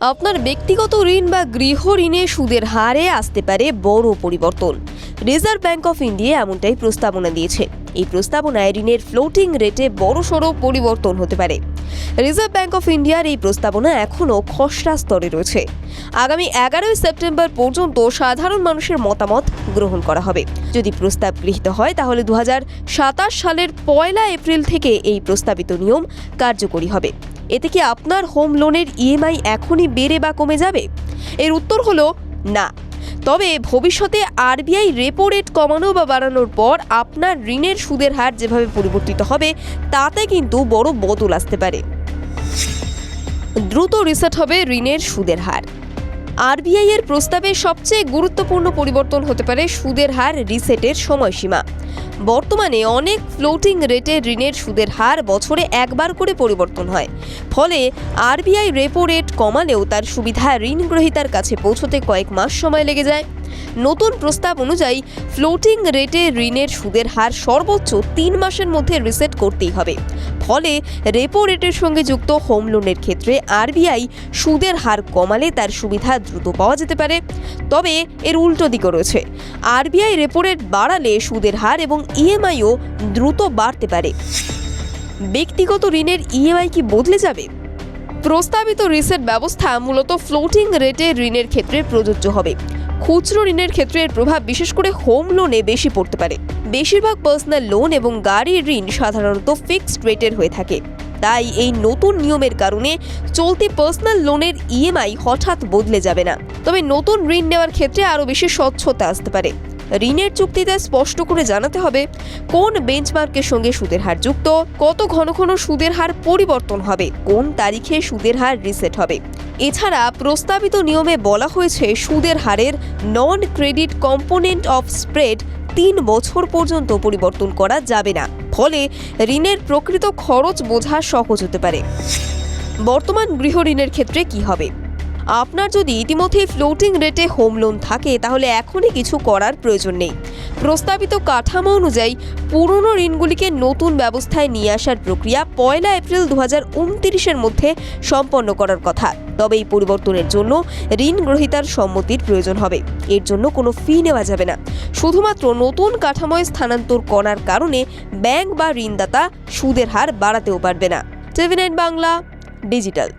আপনার ব্যক্তিগত ঋণ বা গৃহ ঋণে সুদের হারে আসতে পারে বড় পরিবর্তন। রিজার্ভ ব্যাংক অফ ইন্ডিয়া এমনটাই প্রস্তাবনা দিয়েছে। এই প্রস্তাবনায় ঋণের ফ্লোটিং রেটে বড়সড় পরিবর্তন হতে পারে। রিজার্ভ ব্যাংক অফ ইন্ডিয়ার এই প্রস্তাবনা এখনও খসড়া স্তরে রয়েছে। আগামী 11 সেপ্টেম্বর পর্যন্ত সাধারণ মানুষের মতামত গ্রহণ করা হবে। যদি প্রস্তাব গৃহীত হয় তাহলে 2027 সালের 1 এপ্রিল থেকে এই প্রস্তাবিত নিয়ম কার্যকরী হবে। এতে কি আপনার হোম লোনের ইএমআই এখনই বেড়ে বা কমে যাবে? এর উত্তর হলো না। তবে ভবিষ্যতে আরবিআই রেপো রেট কমানো বা বাড়ানোর পর আপনার ঋণের সুদের হার যেভাবে পরিবর্তিত হবে তাতে কিন্তু বড় বদল আসতে পারে। দ্রুত রিসেট হবে ঋণের সুদের হার। আরবিআই এর প্রস্তাবে সবচেয়ে গুরুত্বপূর্ণ পরিবর্তন হতে পারে সুদের হার রিসেটের সময়সীমা। বর্তমানে অনেক ফ্লোটিং রেটে ঋণের সুদের হার বছরে একবার করে পরিবর্তন হয়। ফলে আরবিআই রেপো রেট কমালেও তার সুবিধা ঋণ গ্রহীতার কাছে পৌঁছতে কয়েক মাস সময় লেগে যায়। নতুন প্রস্তাব অনুযায়ী ফ্লোটিং রেটে ঋণের সুদের হার সর্বোচ্চ 3 মাসের মধ্যে রিসেট করতেই হবে। ফলে রেপো রেটের সঙ্গে যুক্ত হোম লোনের ক্ষেত্রে আরবিআই সুদের হার কমালে তার সুবিধা দ্রুত পাওয়া যেতে পারে। তবে এর উল্টো দিকও রয়েছে। আরবিআই রেপো রেট বাড়ালে সুদের হার এবং ইএমআইও দ্রুত বাড়তে পারে। ব্যক্তিগত ঋণের ইএমআই কি বদলে যাবে? প্রস্তাবিত রিসেট ব্যবস্থা মূলত ফ্লোটিং রেটে ঋণের ক্ষেত্রে প্রযোজ্য হবে। খুচরো ঋণের ক্ষেত্রে এর প্রভাব বিশেষ করে হোম লোনে বেশি পড়তে পারে। বেশিরভাগ পার্সোনাল লোন এবং গাড়ির ঋণ সাধারণত ফিক্সড রেটের হয়ে থাকে। তাই এই নতুন নিয়মের কারণে চলতি পার্সোনাল লোনের ইএমআই হঠাৎ বদলে যাবে না। তবে নতুন ঋণ নেওয়ার ক্ষেত্রে আরও বেশি স্বচ্ছতা আসতে পারে। ঋণের চুক্তিতে স্পষ্ট করে জানাতে হবে কোন বেঞ্চমার্কের সঙ্গে সুদের হার যুক্ত, কত ঘন ঘন সুদের হার পরিবর্তন হবে, কোন তারিখে সুদের হার রিসেট হবে। এছাড়া প্রস্তাবিত নিয়মে বলা হয়েছে সুদের হারের non credit component of spread 3 বছর পর্যন্ত পরিবর্তন করা যাবে না। ফলে ঋণের প্রকৃত খরচ বোঝা সহজ হতে পারে। বর্তমান গৃহ ঋণের ক্ষেত্রে কি হবে? আপনার যদি ইতিমধ্যেই ফ্লোটিং রেটে হোম লোন থাকে তাহলে এখনই কিছু করার প্রয়োজন নেই। প্রস্তাবিত কাঠামো অনুযায়ী পুরনো ঋণগুলিকে নতুন ব্যবস্থায় নিয়ে আসার প্রক্রিয়া 1 এপ্রিল 2029-এর মধ্যে সম্পন্ন করার কথা। তবে এই পরিবর্তনের জন্য ঋণ গ্রহীতার সম্মতির প্রয়োজন হবে। এর জন্য কোনো ফি নেওয়া যাবে না। শুধুমাত্র নতুন কাঠামোয় স্থানান্তর করার কারণে ব্যাংক বা ঋণদাতা সুদের হার বাড়াতেও পারবে না। TV9 Bangla digital.